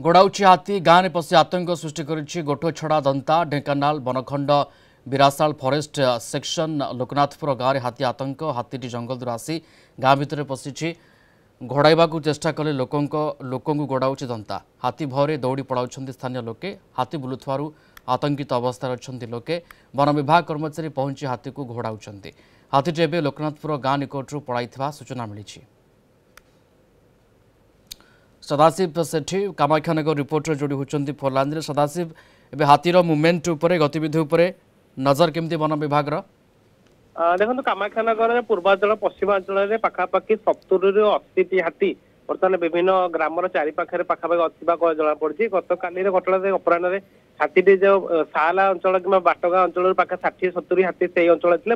गोड़ाऊची हाथी गाँव में पशि आतंक सृष्टि करिछि गोठ छड़ा दंता ढेंकानाल बनखंड बिरासाल फॉरेस्ट सेक्शन लोकनाथपुर गाँव में हाथी आतंक हाथीटी जंगल आसी गाँ भितर पशिछि घोड़ाइबा चेष्टा कले लोक गोड़ाऊची दंता हाथी भୟରେ दौड़ी पड़ाउछन्ति स्थानीय लोके हाथी बुलुथवारु आतंकित अवस्था अच्छी लोके वन विभाग कर्मचारी पहुंची हाथी को घोड़ाउछन्ति हाथीटी एबे लोकनाथपुर गाँ निकटरू पड़ाइथिबा सूचना मिलिछि। सदाशिव सेठी कामाख्यानगर रिपोर्टर जोड़ी होती फोरलाइन सदाशिव ए हाथीर मुवमेंट गतिविधि नजर केमती वन विभाग देखो कामाख्यानगर पूर्वांचल पश्चिमांचल पाखापाखि 70 ରୁ 80 हाथी बर्तमान विभिन्न ग्रामर चारिपाखे पाखापाखि जना पड़ी गत काली घटना अपराह हाथी जो साला अंचल कि बाटगाँ अंचल पाखा 60-70 हाथी से अंचल थे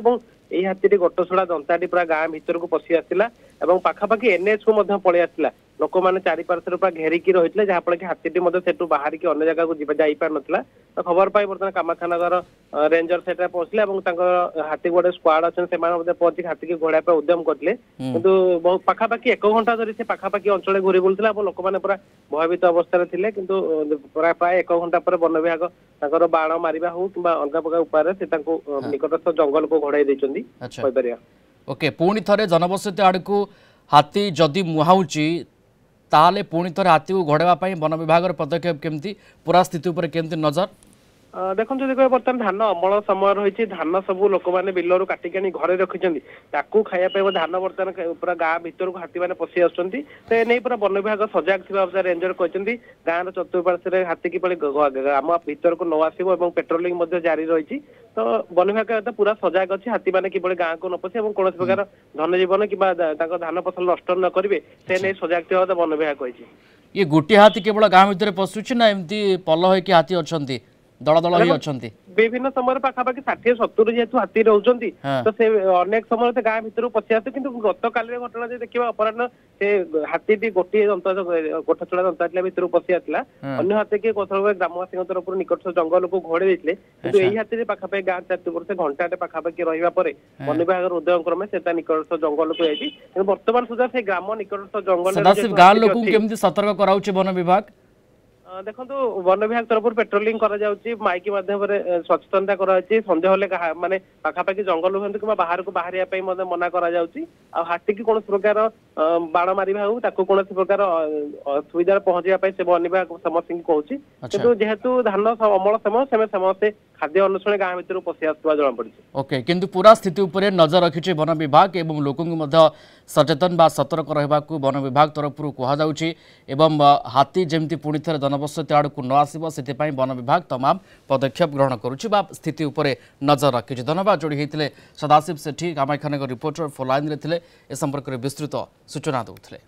यही हाथी गोटछड़ा दंताटी पूरा गाँ भीतर को पशि आसला पाखापाखि एनएच को पलि आसला लोक मैंने चारिपार्श्वर पूरा घेरिकी रही जहाँफल कि हाथी से बाहर की अन्य जगह को जापार नाला तो खबर पाई बर्तमान कामाख्यानगर रेंजर से पहुंचले हाथी गोटे स्क्वाड अच्छे पहुंची हाथी की घोड़ा उद्यम करते कि पाखापाखि 1 घंटा धरी से पाखापाखि अंचल घूरी बुलूला लोक मैंने पूरा भयभीत अवस्था थे कि प्राय 1 घंटा पर वन विभाग बाण मारिबा हो कि अलग प्रकार उपाय से निकटस्थ जंगल को घोड़ाई देछन्ती। ओके पुणी थे जनबसती आड़ को हाथी जदि मुहाउची ताले पुणी थे हाथी को घोड़ाई वन विभाग पदक्षेप केमती पूरा स्थिति उपर केमती नजर देखो बर्तमान धान अमल समय रही धान सब लोक मैंने बिलर काटिक घरे रखिंट खायापी धान बर्तमान पूरा गाँ भीतर को हाथी मैंने पशि आसुँच पूरा वन विभाग सजग थी रेंजर कहते गाँव चतुर्पार्श्व हाथी कि ग्राम भीतर को न आसो पेट्रोलिंग जारी रही तो वन विभाग पूरा सजग अच्छी हाथी मैंने कि गाँ को न पशे कौन प्रकार धन जीवन कि धान फसल नष्ट न करेंगे से नहीं सजग थी वन विभाग कही ये गोटे हाथी केवल गाँ भीतर पशुची ना एमती पल हो हाथी अच्छा दल दल ही अच्छा विभिन्न समय पाखापाखि 60-70 जेहेतु हाथी रोचंती तो से अनेक समय से गाँ भीतर पशि आसे किंतु गत काली घटना देखिए अपराह से हाथी गोटे गोठछड़ा दंता भीतर पशि आसला अन्य हाथी के ग्रामवासी तरफ निकट जंगल को घोड़े देते किंतु यही हाथी पाखापाखि गाँ चतुर्थ घंटाटे पाखापाखि रहा वन विभाग उद्यम क्रमे से निकटस्थ जंगल को जाइए बर्तमान सुधा से ग्राम निकटस्थ जंगल गाँ लोक केमती सतर्क कराउछि वन विभाग देखो वन विभाग तरफ पेट्रोलिंग माइक माध्यम सचेतनता सन्देह हेल्ले माने पाखापाखि जंगल हूँ कि बाहर को बाहर मना कर हाथी की कौन प्रकार बाण मारिबा हो कौन प्रकार सुविधा पहुंचाई से वन विभाग समस्त कहूँ कि जेहेतु धान अमल समय समस्ते खाद्य अनुसार गाँ भीतर पशि आसुवा जना पड़ी। ओके किंतु पूरा स्थिति उपर नजर रखिछि वन विभाग एवं लोकों सचेतन बा सतर्क रहा वन विभाग तरफ कहुच्छी एवं हाथी जमती पुणी थे जनबसती आड़ को न आसो से वन विभाग तमाम पदक्षेप ग्रहण करुच्ची स्थिति उपर नजर रखिछि। धन्यवाद जोड़ी होते सदाशिव सेठी कामाख्यानगर रिपोर्टर फोनलाइन रे ए संपर्क में विस्तृत सूचना देते।